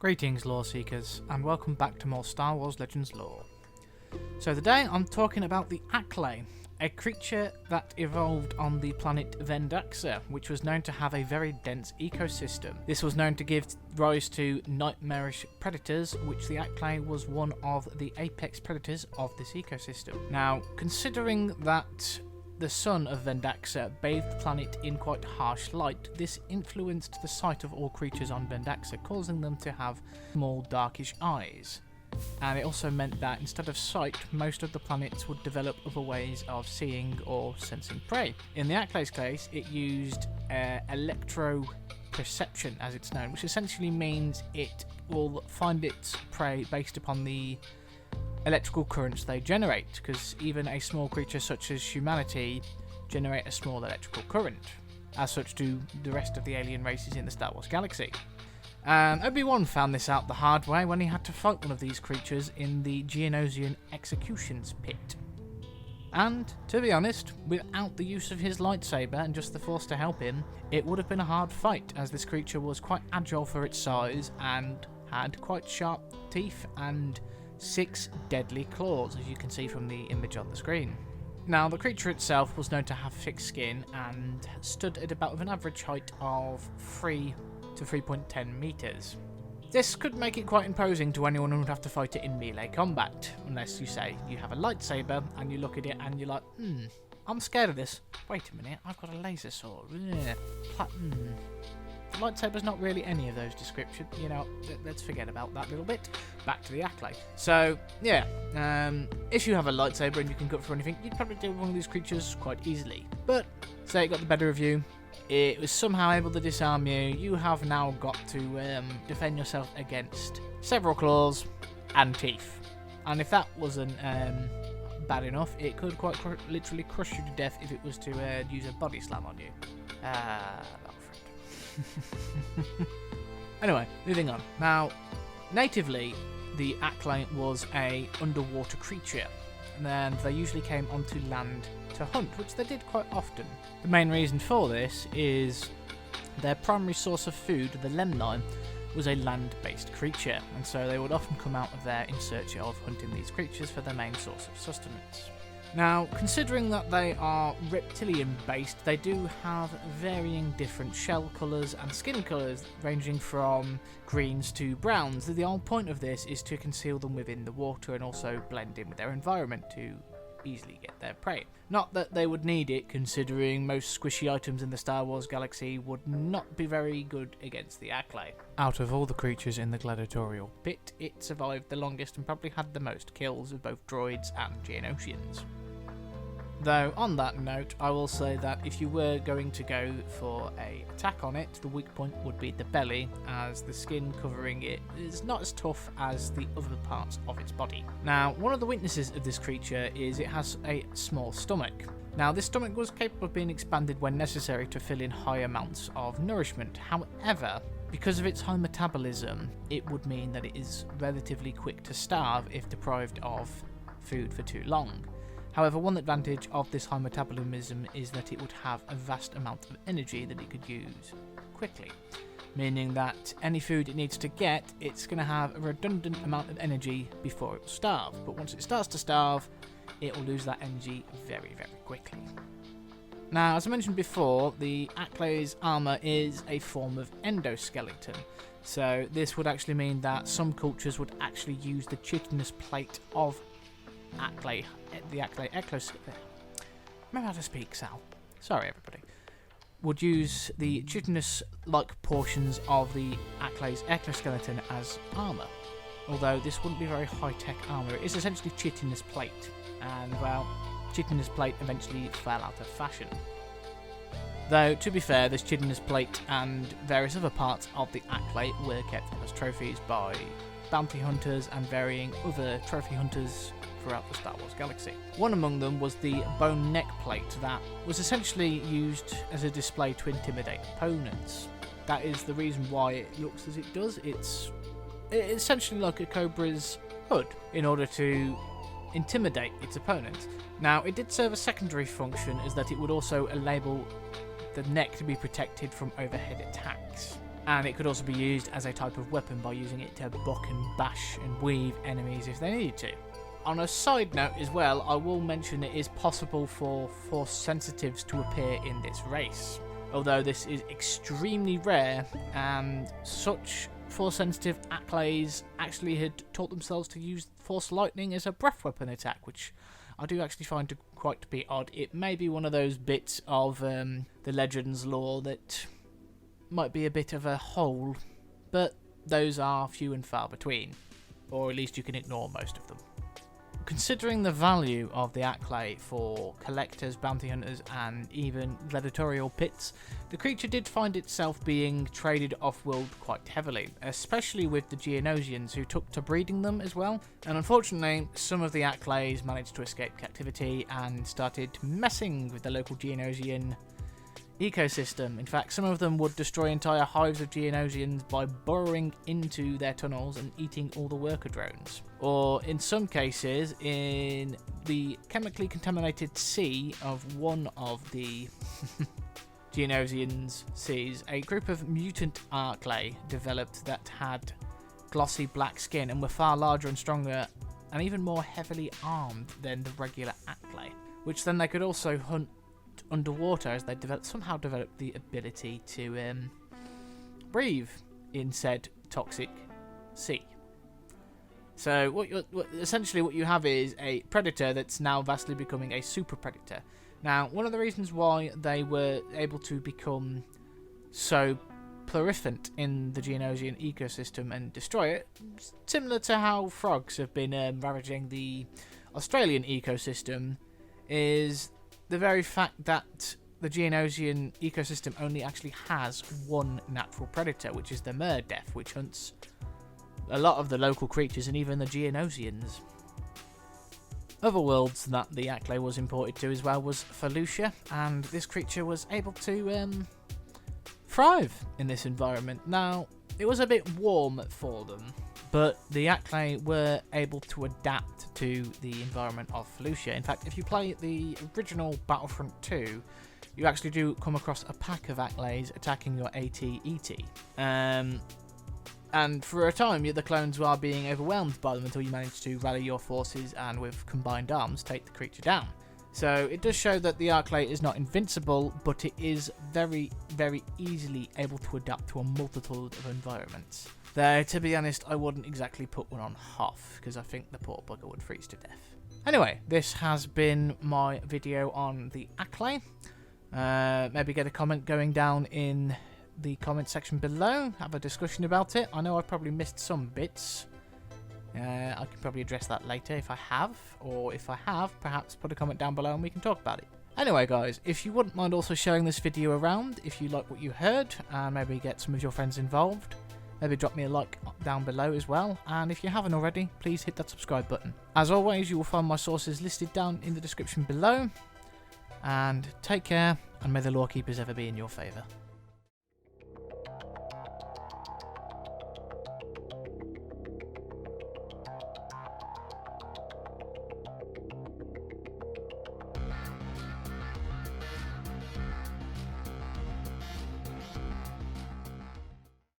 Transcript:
Greetings, lore seekers, and welcome back to more Star Wars Legends lore. So today I'm talking about the Acklay, a creature that evolved on the planet Vendaxa, which was known to have a very dense ecosystem. This was known to give rise to nightmarish predators, which the Acklay was one of the apex predators of this ecosystem. Now, considering that the sun of Vendaxa bathed the planet in quite harsh light, this influenced the sight of all creatures on Vendaxa, causing them to have small darkish eyes. And it also meant that instead of sight, most of the planets would develop other ways of seeing or sensing prey. In the Acklay's case, it used electro-perception, as it's known, which essentially means it will find its prey based upon the electrical currents they generate, because even a small creature such as humanity generate a small electrical current. As such do the rest of the alien races in the Star Wars galaxy. Obi-Wan found this out the hard way when he had to fight one of these creatures in the Geonosian Executions Pit. And, to be honest, without the use of his lightsaber and just the Force to help him, it would have been a hard fight, as this creature was quite agile for its size and had quite sharp teeth and 6 deadly claws, as you can see from the image on the screen. Now, the creature itself was known to have thick skin and stood at about an average height of 3 to 3.10 meters. This could make it quite imposing to anyone who would have to fight it in melee combat, unless you say you have a lightsaber and you look at it and you're like, I'm scared of this. Wait a minute, I've got a laser sword. The lightsaber's not really any of those descriptions, you know, let's forget about that little bit. Back to the Acklay. So, yeah, if you have a lightsaber and you can cut through anything, you'd probably deal with one of these creatures quite easily. But, say it got the better of you, it was somehow able to disarm you, you have now got to defend yourself against several claws and teeth. And if that wasn't bad enough, it could quite literally crush you to death if it was to use a body slam on you. Anyway, moving on. Now, natively, the Acklay was a underwater creature, and they usually came onto land to hunt, which they did quite often. The main reason for this is their primary source of food, the lemni, was a land-based creature, and so they would often come out of there in search of hunting these creatures for their main source of sustenance. Now, considering that they are reptilian-based, they do have varying different shell colours and skin colours, ranging from greens to browns. The whole point of this is to conceal them within the water and also blend in with their environment to easily get their prey. Not that they would need it, considering most squishy items in the Star Wars galaxy would not be very good against the Acklay. Out of all the creatures in the Gladiatorial pit, it survived the longest and probably had the most kills of both droids and Geonosians. Though, on that note, I will say that if you were going to go for an attack on it, the weak point would be the belly, as the skin covering it is not as tough as the other parts of its body. Now, one of the weaknesses of this creature is it has a small stomach. Now, this stomach was capable of being expanded when necessary to fill in high amounts of nourishment. However, because of its high metabolism, it would mean that it is relatively quick to starve if deprived of food for too long. However, one advantage of this high metabolism is that it would have a vast amount of energy that it could use quickly, meaning that any food it needs to get, it's going to have a redundant amount of energy before it will starve. But once it starts to starve, it will lose that energy very, very quickly. Now, as I mentioned before, the Acklay's armour is a form of endoskeleton. So this would actually mean that some cultures would actually use the chitinous plate of Acklay, the Acklay exoskeleton. Remember how to speak, Sal. Sorry, everybody. Would use the chitinous-like portions of the Acklay's exoskeleton as armour. Although this wouldn't be very high-tech armour. It is essentially chitinous plate. And, well, chitinous plate eventually fell out of fashion. Though, to be fair, this chitinous plate and various other parts of the Acklay were kept as trophies by bounty hunters and varying other trophy hunters throughout the Star Wars galaxy. One among them was the bone neck plate that was essentially used as a display to intimidate opponents. That is the reason why it looks as it does. It's essentially like a cobra's hood in order to intimidate its opponents. Now, it did serve a secondary function, as that it would also enable the neck to be protected from overhead attacks. And it could also be used as a type of weapon by using it to buck and bash and weave enemies if they needed to. On a side note as well, I will mention it is possible for Force Sensitives to appear in this race. Although this is extremely rare, and such Force Sensitive Acklays actually had taught themselves to use Force Lightning as a breath weapon attack, which I do actually find to quite be odd. It may be one of those bits of the Legends lore that might be a bit of a hole, but those are few and far between, or at least you can ignore most of them. Considering the value of the Acklay for collectors, bounty hunters, and even gladiatorial pits, the creature did find itself being traded off-world quite heavily, especially with the Geonosians who took to breeding them as well, and unfortunately some of the Acklays managed to escape captivity and started messing with the local Geonosian ecosystem. In fact, some of them would destroy entire hives of Geonosians by burrowing into their tunnels and eating all the worker drones. Or in some cases, in the chemically contaminated sea of one of the Geonosians' seas, a group of mutant Acklay developed that had glossy black skin and were far larger and stronger and even more heavily armed than the regular Acklay, which then they could also hunt underwater, as they somehow developed the ability to breathe in said toxic sea. So essentially what you have is a predator that's now vastly becoming a super predator. Now, one of the reasons why they were able to become so pluripotent in the Geonosian ecosystem and destroy it, similar to how frogs have been ravaging the Australian ecosystem, is the very fact that the Geonosian ecosystem only actually has one natural predator, which is the Murdeath, which hunts a lot of the local creatures and even the Geonosians. Other worlds that the Acklay was imported to as well was Felucia, and this creature was able to thrive in this environment. Now, it was a bit warm for them, but the Acklay were able to adapt to the environment of Felucia. In fact, if you play the original Battlefront 2, you actually do come across a pack of Acklays attacking your AT-ET. And for a time, the clones were being overwhelmed by them until you manage to rally your forces and with combined arms take the creature down. So it does show that the Acklay is not invincible, but it is very, very easily able to adapt to a multitude of environments. Though, to be honest, I wouldn't exactly put one on Hoth, because I think the poor bugger would freeze to death. Anyway, this has been my video on the Acklay. Maybe get a comment going down in the comment section below, have a discussion about it. I know I probably missed some bits. I can probably address that later if I have, or if I have, perhaps put a comment down below and we can talk about it. Anyway guys, if you wouldn't mind also sharing this video around, if you like what you heard, and maybe get some of your friends involved, maybe drop me a like down below as well, and if you haven't already, please hit that subscribe button. As always, you will find my sources listed down in the description below, and take care, and may the lore keepers ever be in your favour.